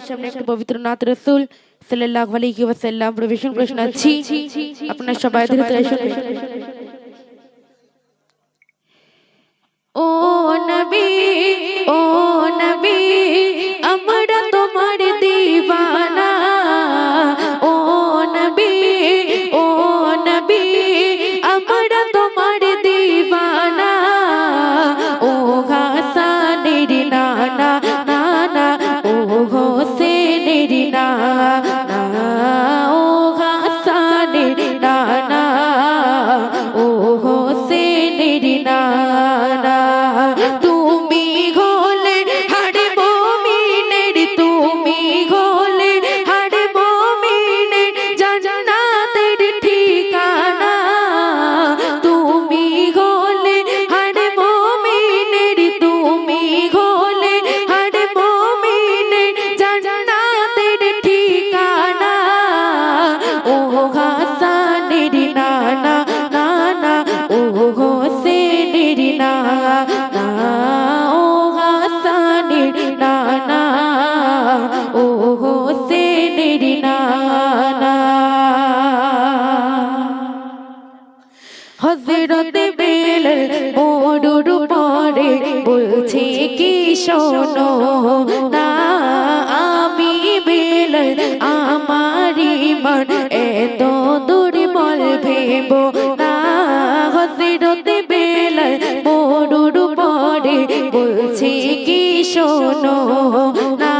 সামনে একটা পবিত্র নাত রাসূল সাল্লাল্লাহু আলাইহি ওয়াসাল্লাম পরিবেশন করে শোনাচ্ছি। আপনারা সবাই ধীরে ধীরে শুনবেন। ও নবী আমরা তোমার দিওয়ানা। ও নবী আমরা তোমার দিওয়ানা। ও হাসানের নানা নানা, ও হোসেনের নানা, ও হাসানের নানা, ও হোসেনের নানা। তুমি হলে হাড় মুমিনের, তুমি হলে হাড় মুমিনের জান্নাতের ঠিকানা। তুমি হলে হাড় মুমিনের, তুমি হলে হাড় মুমিনের জান্নাতের ঠিকানা। ও হাসানের নানা নানা, ও হোসেনের নানা, ও হাসানের নানা, ও হোসেনের নানা। হযরত বেলাল মরুর পরে বলছে কি শোনো না, আমি বেলাল আমার ঈমান এত দুর্বল ভেবো না। হযরত বেলাল মরুর পরে বলছে কি শোনো না,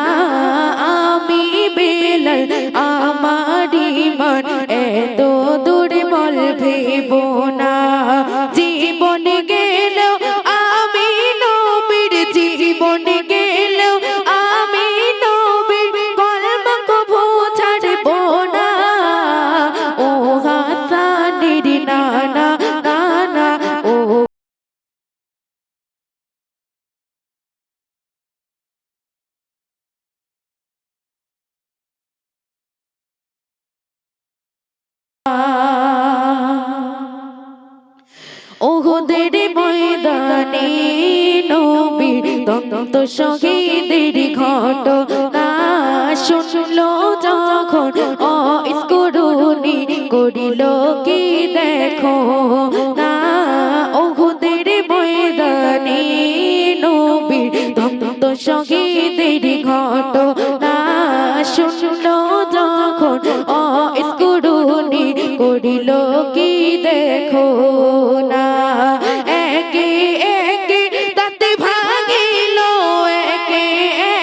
আমি বেলাল আমার ঈমান এত দুর্বল ভেবো না। জীবন গেল আমি নবীর, জীবন গেল আমি নবীর কলম কবু ছাড়বো না। ও হাসানের নানা নানা, ও ওহুদের ময়দানে নবীর দন্ত শহীদের ঘটনা শুনলো যখন অস্কুরুনি করিল কি দেখো না। ওহুদের ময়দানে নবীর দন্ত শহীদের ঘটনা শুনলো যখন অস্কুরুনি করিল কি দেখো না। একে একে দাঁতে ভাঙিল, একে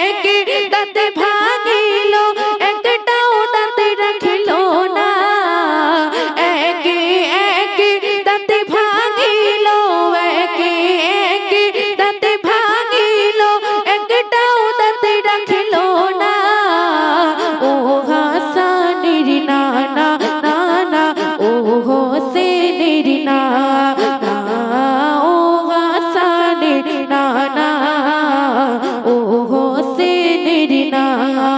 একে দাঁতে ভাঙিল, একটাও দাঁতে রাখিল না। একে একে দাঁতে ভাঙিল, একে একে দাঁতে ভাঙিল, একটাও দাঁতে রাখিল না। ও হাসানের নানা নানা, ও হোসেনের নানা, ও হাসানের নানা, ও হোসেনের নানা।